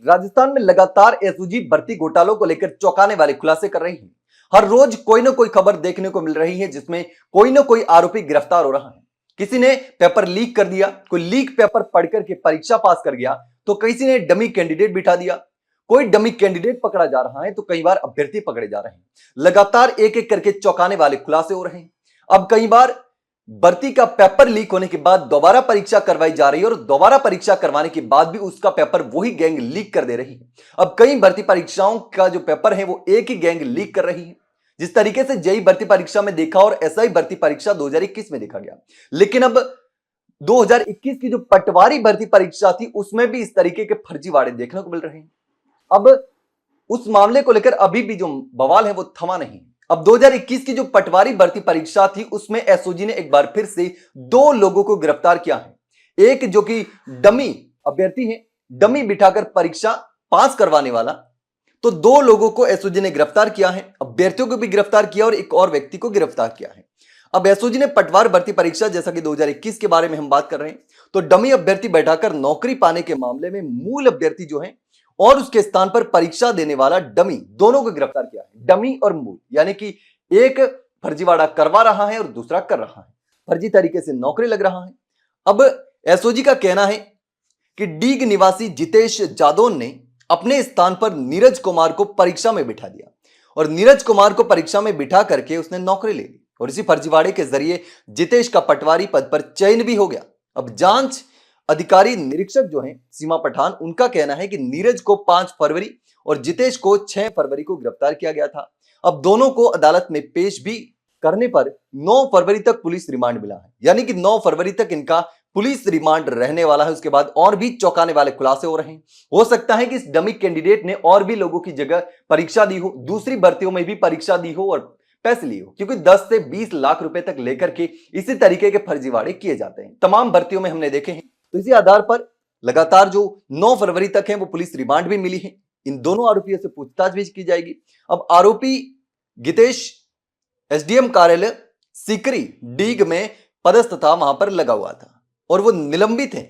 राजस्थान में लगातार एसओजी भर्ती घोटालों को लेकर चौंकाने वाले खुलासे कर रही है। हर रोज कोई ना कोई खबर देखने को मिल रही है जिसमें कोई ना कोई आरोपी गिरफ्तार हो रहा है। किसी ने पेपर लीक कर दिया, कोई लीक पेपर पढ़कर के परीक्षा पास कर गया, तो किसी ने डमी कैंडिडेट बिठा दिया। कोई डमी कैंडिडेट पकड़ा जा रहा है तो कई बार अभ्यर्थी पकड़े जा रहे हैं। लगातार एक एक करके चौंकाने वाले खुलासे हो रहे हैं। अब कई बार भर्ती का पेपर लीक होने के बाद दोबारा परीक्षा करवाई जा रही है और दोबारा परीक्षा करवाने के बाद भी उसका पेपर वही गैंग लीक कर दे रही है। अब कई भर्ती परीक्षाओं का जो पेपर है वो एक ही गैंग लीक कर रही है, जिस तरीके से जेईई भर्ती परीक्षा में देखा और एसआई भर्ती परीक्षा 2021 में देखा गया। लेकिन अब 2021 की जो पटवारी भर्ती परीक्षा थी उसमें भी इस तरीके के फर्जीवाड़े देखने को मिल रहे हैं। अब उस मामले को लेकर अभी भी जो बवाल है वो थमा नहीं। अब 2021 की जो पटवारी भर्ती परीक्षा थी उसमें एसओजी ने एक बार फिर से दो लोगों को गिरफ्तार किया है। एक जो कि डमी अभ्यर्थी है, डमी बिठाकर परीक्षा पास करवाने वाला, तो दो लोगों को एसओजी ने गिरफ्तार किया है। अभ्यर्थियों को भी गिरफ्तार किया और एक और व्यक्ति को गिरफ्तार किया है। अब एसओजी ने पटवार भर्ती परीक्षा जैसा कि 2021 के बारे में हम बात कर रहे हैं, तो डमी अभ्यर्थी बैठाकर नौकरी पाने के मामले में मूल अभ्यर्थी जो है और उसके स्थान पर परीक्षा देने वाला डमी, दोनों को गिरफ्तार किया है। डमी और मूल यानी कि एक फर्जीवाड़ा करवा रहा है और दूसरा कर रहा है, फर्जी तरीके से नौकरी लग रहा है। अब एसओजी का कहना है कि डीग निवासी जितेश जादौन ने अपने स्थान पर नीरज कुमार को परीक्षा में बिठा दिया और नीरज कुमार को परीक्षा में बिठा करके उसने नौकरी ले ली और इसी फर्जीवाड़े के जरिए जितेश का पटवारी पद पर चयन भी हो गया। अब जांच अधिकारी निरीक्षक जो हैं सीमा पठान, उनका कहना है कि नीरज को 5 फरवरी और जितेश को 6 फरवरी को गिरफ्तार किया गया था। अब दोनों को अदालत में पेश भी करने पर 9 फरवरी तक पुलिस रिमांड मिला है, यानी कि 9 फरवरी तक इनका पुलिस रिमांड रहने वाला है। उसके बाद और भी चौंकाने वाले खुलासे हो रहे हैं। हो सकता है कि इस डमी कैंडिडेट ने और भी लोगों की जगह परीक्षा दी हो, दूसरी भर्तियों में भी परीक्षा दी हो और पैसे लिए हो, क्योंकि 10 से 20 लाख रुपए तक लेकर के इसी तरीके के फर्जीवाड़े किए जाते हैं। तमाम भर्तियों में हमने देखे हैं। तो इसी आधार पर लगातार जो 9 फरवरी तक है वो पुलिस रिमांड भी मिली है। इन दोनों आरोपियों से पूछताछ भी की जाएगी। अब आरोपी गितेश एसडीएम कार्यालय सीकरी डीग में पदस्थ था, वहां पर लगा हुआ था और वो निलंबित है,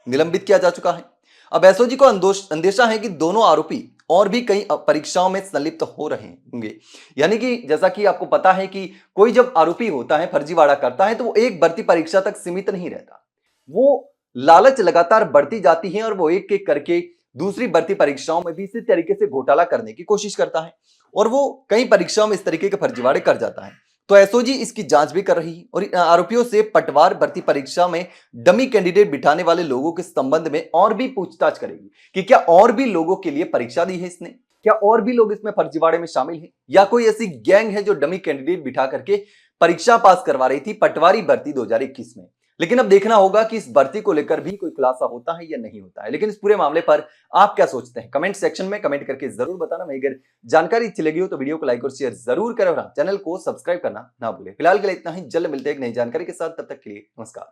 निलंबित किया जा चुका है। अब एसओजी को अंदेशा है कि दोनों आरोपी और भी कई परीक्षाओं में संलिप्त हो रहे होंगे। यानी कि जैसा कि आपको पता है कि कोई जब आरोपी होता है, फर्जीवाड़ा करता है, तो वो एक भर्ती परीक्षा तक सीमित नहीं रहता। वो लालच लगातार बढ़ती जाती है और वो एक एक करके दूसरी भर्ती परीक्षाओं में भी इसी तरीके से घोटाला करने की कोशिश करता है और वो कई परीक्षाओं में इस तरीके के फर्जीवाड़े कर जाता है। तो एसओजी इसकी जांच भी कर रही है और आरोपियों से पटवार भर्ती परीक्षा में डमी कैंडिडेट बिठाने वाले लोगों के संबंध में और भी पूछताछ करेगी कि क्या और भी लोगों के लिए परीक्षा दी है इसने, क्या और भी लोग इसमें फर्जीवाड़े में शामिल हैं, या कोई ऐसी गैंग है जो डमी कैंडिडेट बिठा करके परीक्षा पास करवा रही थी पटवारी भर्ती 2021 में। लेकिन अब देखना होगा कि इस भर्ती को लेकर भी कोई खुलासा होता है या नहीं होता है। लेकिन इस पूरे मामले पर आप क्या सोचते हैं, कमेंट सेक्शन में कमेंट करके जरूर बताना। वहीं अगर जानकारी अच्छी लगी हो तो वीडियो को लाइक और शेयर जरूर करें और चैनल को सब्सक्राइब करना ना भूलें। फिलहाल के लिए इतना ही, जल्द मिलते हैं एक नई जानकारी के साथ। तब तक के लिए नमस्कार।